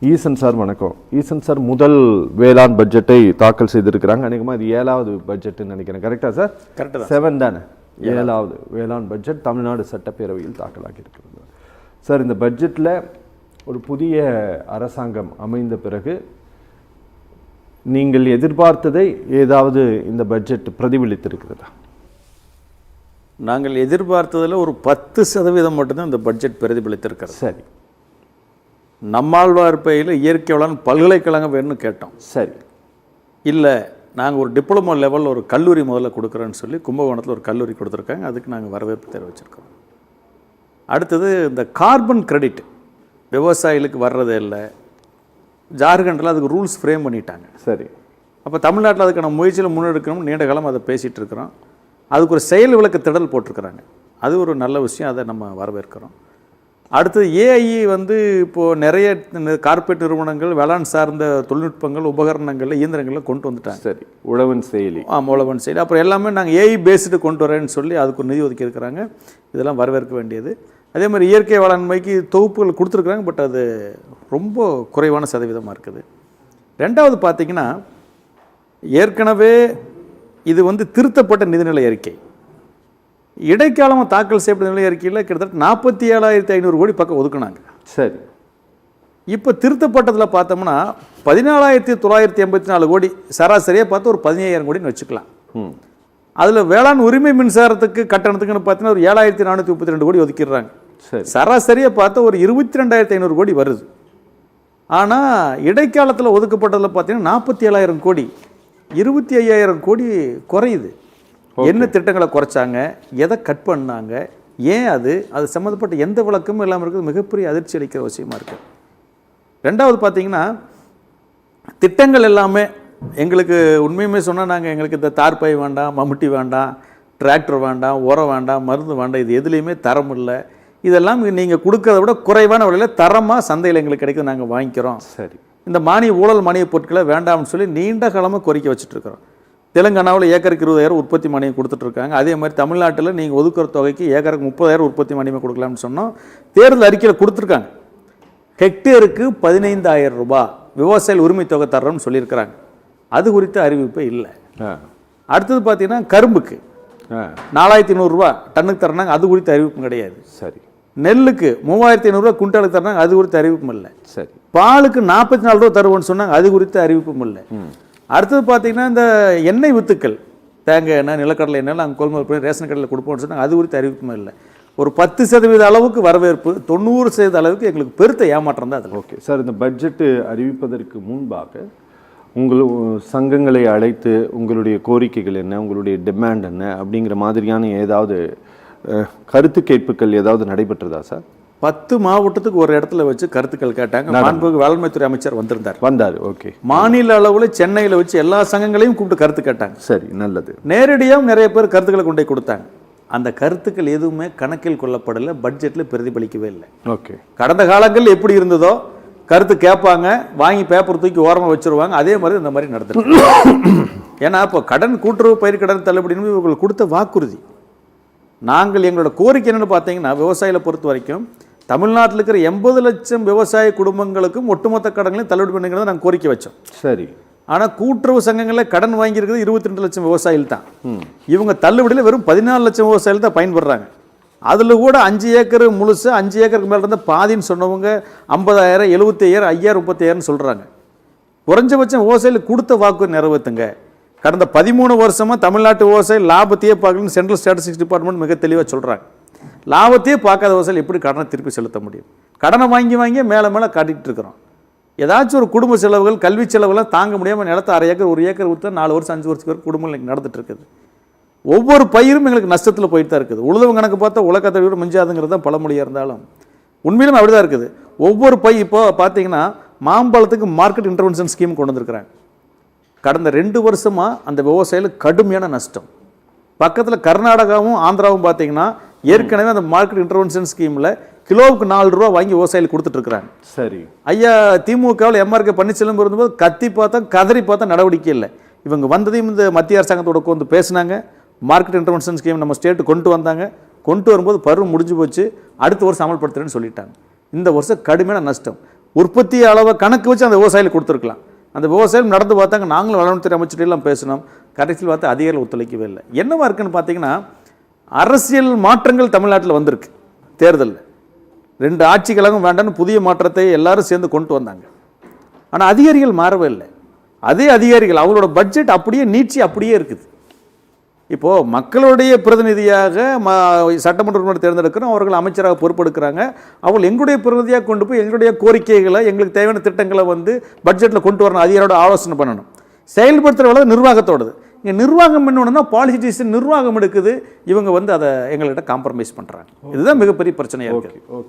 ஈசன் sir வணக்கம். ஈசன் sir முதல் வேளாண் பட்ஜெட்டை தாக்கல் செய்திருக்கிறாங்க. அநேகமாக இது 7வது பட்ஜெட்டுன்னு நினைக்கிறேன். கரெக்டாக சார்? கரெக்டாக 7 தானே? 7வது வேளாண் பட்ஜெட் தமிழ்நாடு சட்டப்பேரவையில் தாக்கலாகி இருக்கிறது. சார், இந்த பட்ஜெட்டில் ஒரு புதிய அரசாங்கம் அமைந்த பிறகு நீங்கள் எதிர்பார்த்ததை ஏதாவது இந்த பட்ஜெட் பிரதிபலித்திருக்கிறதா? நாங்கள் எதிர்பார்த்ததில் ஒரு 10% மட்டும்தான் இந்த பட்ஜெட் பிரதிபலித்திருக்கிறது. சரி. நம்மாழ்வார் பையில் இயற்கை வேளாண் பல்கலைக்கழகம் வேணும்னு கேட்டோம். சரி. இல்லை, நாங்கள் ஒரு டிப்ளமோ லெவலில் ஒரு கல்லூரி முதல்ல கொடுக்குறோன்னு சொல்லி கும்பகோணத்தில் ஒரு கல்லூரி கொடுத்துருக்காங்க. அதுக்கு நாங்கள் வரவேற்பு தெரிவிச்சிருக்கோம். அடுத்தது இந்த கார்பன் கிரெடிட் விவசாயிகளுக்கு வர்றதே இல்லை. ஜார்க்கண்டில் அதுக்கு ரூல்ஸ் ஃப்ரேம் பண்ணிட்டாங்க. சரி. அப்போ தமிழ்நாட்டில் அதுக்கான முயற்சியில் முன்னெடுக்கணும்னு நீண்ட காலம் அதை பேசிகிட்டு இருக்கிறோம். அதுக்கு ஒரு செயல் விளக்கு திடல் போட்டிருக்கிறாங்க. அது ஒரு நல்ல விஷயம், அதை நம்ம வரவேற்கிறோம். அடுத்தது ஏஐ இப்போது நிறைய கார்ப்பரேட் நிறுவனங்கள் வேளாண் சார்ந்த தொழில்நுட்பங்கள் உபகரணங்கள் இயந்திரங்களில் கொண்டு வந்துட்டாங்க. சரி. உழவன் செயலி. உழவன் செயலி. அப்புறம் எல்லாமே நாங்கள் ஏஐ பேஸ்டு கொண்டு வரேன்னு சொல்லி அதுக்கு ஒரு நிதி ஒதுக்கி இருக்கிறாங்க. இதெல்லாம் வரவேற்க வேண்டியது. அதே மாதிரி இயற்கை வேளாண்மைக்கு தொகுப்புகள் கொடுத்துருக்குறாங்க. பட் அது ரொம்ப குறைவான சதவீதமாக இருக்குது. ரெண்டாவது பார்த்திங்கன்னா, ஏற்கனவே இது திருத்தப்பட்ட நிதிநிலை அறிக்கை. இடைக்காலமாக தாக்கல் செய்யப்பட்ட நிலை அறிக்கையில் கிட்டத்தட்ட 47,500 கோடி பக்கம் ஒதுக்குனாங்க. சரி. இப்போ திருத்தப்பட்டதில் பார்த்தோம்னா 14,984 கோடி, சராசரியாக பார்த்தா ஒரு 15,000 கோடின்னு வச்சுக்கலாம். அதில் வேளாண் உரிமை மின்சாரத்துக்கு கட்டணத்துக்குன்னு பார்த்தீங்கன்னா ஒரு 7,432 கோடி ஒதுக்கிடுறாங்க. சராசரியாக பார்த்தா ஒரு 22,500 கோடி வருது. ஆனால் இடைக்காலத்தில் ஒதுக்கப்பட்டதில் பார்த்தீங்கன்னா 47,000 கோடி, 25,000 கோடி குறையுது. என்ன திட்டங்களை குறைச்சாங்க, எதை கட் பண்ணாங்க, ஏன் அது சம்மந்தப்பட்ட எந்த விளக்கமும் இல்லாமல் இருக்குது. மிகப்பெரிய அதிர்ச்சி அளிக்கிற விஷயமா இருக்குது. ரெண்டாவது பார்த்தீங்கன்னா, திட்டங்கள் எல்லாமே எங்களுக்கு உண்மையுமே சொன்னால் நாங்கள் எங்களுக்கு இந்த தார்பாய் வேண்டாம், மம்முட்டி வேண்டாம், டிராக்டர் வேண்டாம், உரம் வேண்டாம், மருந்து வேண்டாம், இது எதுலேயுமே தரம் இல்லை. இதெல்லாம் நீங்கள் கொடுக்கறத விட குறைவான விலையில் தரமாக சந்தையில் எங்களுக்கு கிடைக்கும், நாங்கள் வாங்கிக்கிறோம். சரி. இந்த ஊழல் மானிய பொருட்களை வேண்டாம்னு சொல்லி நீண்ட காலமாக கோரிக்கை வச்சுட்ருக்குறோம். தெலுங்கானாவில் ஏக்கருக்கு 20,000 உற்பத்தி மானியம் கொடுத்துட்ருக்காங்க. அதே மாதிரி தமிழ்நாட்டில் நீங்கள் ஒதுக்குற தொகைக்கு ஏக்கருக்கு 30,000 உற்பத்தி மானியமாக கொடுக்கலாம்னு சொன்னோம். தேர்தல் அறிக்கையில் கொடுத்துருக்காங்க. ஹெக்டேருக்கு 15,000 ரூபாய் விவசாய உரிமை தொகை தர்றோம்னு சொல்லியிருக்கிறாங்க. அது குறித்த அறிவிப்பே இல்லை. அடுத்தது பார்த்தீங்கன்னா, கரும்புக்கு 4,500 ரூபா டன்னுக்கு தர்றாங்க. அது குறித்த அறிவிப்பும் கிடையாது. சரி. நெல்லுக்கு 3,500 ரூபா குண்டாலுக்கு தர்றாங்க. அது குறித்த அறிவிப்பும் இல்லை. சரி. பாலுக்கு 44 ரூபா தருவோம்னு சொன்னாங்க. அது குறித்த அறிவிப்பும் இல்லை. அடுத்தது பார்த்தீங்கன்னா, இந்த எண்ணெய் வித்துக்கள், தேங்காய் எண்ணெய், நிலக்கடலை எண்ணெய் நாங்கள் கொள்முதல் பண்ணி ரேஷன் கடையில் கொடுப்போம்னு சொன்னாங்க. அது குறித்த அறிவிப்பும் இல்லை. ஒரு 10% அளவுக்கு வரவேற்பு, 90% அளவுக்கு எங்களுக்கு பெருத்த ஏமாற்றம் தான் அது. ஓகே சார், இந்த பட்ஜெட்டு அறிவிப்பதற்கு முன்பாக சங்கங்களை அழைத்து உங்களுடைய கோரிக்கைகள் என்ன, உங்களுடைய டிமாண்ட் என்ன அப்படிங்கிற மாதிரியான ஏதாவது கருத்து கேட்புகள் ஏதாவது நடைபெற்றதா சார்? 10 மாவட்டத்துக்கு ஒரு இடத்துல வச்சு கருத்துக்கள் கேட்டாங்க. மாண்புமிகு வேளாண்மைத்துறை அமைச்சர் வந்தார். ஓகே. மாநில அளவில் சென்னையில் வச்சு எல்லா சங்கங்களையும் கூப்பிட்டு கருத்து கேட்டாங்க. சரி, நல்லது. நேரடியாக நிறைய பேர் கருத்துக்களை கொண்டு போய் கொடுத்தாங்க. அந்த கருத்துக்கள் எதுவுமே கணக்கில் கொள்ளப்படலை, பட்ஜெட்டில் பிரதிபலிக்கவே இல்லை. ஓகே. கடந்த காலங்கள் எப்படி இருந்ததோ கருத்து கேட்பாங்க, வாங்கி பேப்பர் தூக்கி ஓரமாக வச்சுருவாங்க. அதே மாதிரி இந்த மாதிரி நடந்துருக்கு. ஏன்னா இப்போ கடன் கூட்டுறவு பயிர் கடன் தள்ளுபடின்னு இவங்களுக்கு கொடுத்த வாக்குறுதி. நாங்கள் எங்களோட கோரிக்கை என்னென்னு பார்த்தீங்கன்னா, விவசாயிகளை பொறுத்த வரைக்கும் தமிழ்நாட்டில் இருக்கிற 80 லட்சம் விவசாய குடும்பங்களுக்கும் ஒட்டுமொத்த கடன்களையும் தள்ளுபடி பண்ணுங்கிறத நாங்கள் கோரிக்கை வச்சோம். சரி. ஆனால் கூட்டுறவு சங்கங்களில் கடன் வாங்கியிருக்கிறது 22 லட்சம் விவசாயிகள் தான். இவங்க தள்ளுபடியில் வெறும் 14 லட்சம் விவசாயிகள் தான் பயன்படுறாங்க. அதில் கூட 5 ஏக்கர் முழுசு, 5 ஏக்கருக்கு மேலே இருந்தால் பாதின்னு சொன்னவங்க 50,000, 75,000, 5,000, 30,000 சொல்கிறாங்க. குறைஞ்சபட்சம் விவசாயிகளுக்கு கொடுத்த வாக்கு நிறைவேற்றுங்க. கடந்த 13 வருஷமாக தமிழ்நாட்டு விவசாயி லாபத்தையே பார்க்கலன்னு சென்ட்ரல் ஸ்டாட்டிஸ்டிக்ஸ் டிபார்ட்மெண்ட் மிக தெளிவாக சொல்கிறாங்க. லாபத்தையே பார்க்காத விவசாயிகள் எப்படி கடனை திருப்பி செலுத்த முடியும்? கடனை வாங்கி மேலே மேலே காட்டிகிட்டு இருக்கிறோம். ஏதாச்சும் ஒரு குடும்ப செலவுகள், கல்வி செலவுகள்லாம் தாங்க முடியாமல் நிலத்தை 1/2 ஏக்கர் 1 ஏக்கர் விற்று 4 வருஷம் 5 வருஷத்துக்கு வரைக்கும் குடும்பங்கள் நடந்துட்டு இருக்குது. ஒவ்வொரு பயிரும் எங்களுக்கு நஷ்டத்தில் போயிட்டு தான் இருக்குது. உழுதவங்க கணக்கு பார்த்தா உலகத்தை விட மிஞ்சாதுங்கிறது தான் பழமொழியாக இருந்தாலும் உண்மையிலும் அப்படி தான் இருக்குது. ஒவ்வொரு இப்போ பார்த்தீங்கன்னா, மாம்பழத்துக்கு மார்க்கெட் இன்டர்வென்ஷன் ஸ்கீம் கொண்டு வந்திருக்கிறாங்க. கடந்த 2 வருஷமாக அந்த விவசாயிகளுக்கு கடுமையான நஷ்டம். பக்கத்தில் கர்நாடகாவும் ஆந்திராவும் பார்த்தீங்கன்னா ஏற்கனவே அந்த மார்க்கெட் இன்டர்வென்ஷன் ஸ்கீமில் கிலோவுக்கு 4 ரூபா வாங்கி விவசாயிகள் கொடுத்துட்ருக்குறாங்க. சரி. ஐயா திமுகவில் எம்ஆர்கே பன்னீர்செல்வம் இருந்தபோது கத்தி பார்த்தா கதறி பார்த்தா நடவடிக்கை இல்லை. இவங்க வந்ததையும் இந்த மத்திய அரசாங்கத்தோட உட்காந்து பேசினாங்க. மார்க்கெட் இன்டர்வென்ஷன் ஸ்கீம் நம்ம ஸ்டேட்டு கொண்டு வந்தாங்க. கொண்டு வரும்போது பருவம் முடிஞ்சு போச்சு, அடுத்த வருஷம் அமல்படுத்துறேன்னு சொல்லிட்டாங்க. இந்த வருஷம் கடுமையான நஷ்டம். உற்பத்தி அளவை கணக்கு வச்சு அந்த விவசாயிகளுக்கு கொடுத்துருக்கலாம். அந்த விவசாயம் நடந்து பார்த்தாங்க, நாங்களும் வேளாண்துறை அமைச்சர்கிட்டலாம் பேசினோம், கடைசியில் பார்த்து அதிகாரிகள் ஒத்துழைக்கவே இல்லை. என்னவா இருக்குன்னு பார்த்தீங்கன்னா, அரசியல் மாற்றங்கள் தமிழ்நாட்டில் வந்திருக்கு. தேர்தலில் 2 ஆட்சி கழகம் வேண்டாம்னு புதிய மாற்றத்தை எல்லாரும் சேர்ந்து கொண்டு வந்தாங்க. ஆனால் அதிகாரிகள் மாறவே இல்லை. அதே அதிகாரிகள் அவங்களோட பட்ஜெட் அப்படியே நீட்சி அப்படியே இருக்குது. இப்போது மக்களுடைய பிரதிநிதியாக சட்டமன்ற உறுப்பினர் தேர்ந்தெடுக்கிறோம், அவர்கள் அமைச்சராக பொறுப்பெடுக்கிறாங்க. அவர்கள் எங்களுடைய பிரதிநிதியாக கொண்டு போய் எங்களுடைய கோரிக்கைகளை, எங்களுக்கு தேவையான திட்டங்களை வந்து பட்ஜெட்டில் கொண்டு வரணும், அதிகாரோட ஆலோசனை பண்ணணும். செயல்படுத்துகிற வேலை நிர்வாகத்தோடது. இங்கே நிர்வாகம் பண்ணணும்னா பாலிசி டிசிஷன் நிர்வாகம் எடுக்குது, இவங்க வந்து அதை எங்கள்கிட்ட காம்ப்ரமைஸ் பண்ணுறாங்க. இதுதான் மிகப்பெரிய பிரச்சனையாக இருக்குது. ஓகே.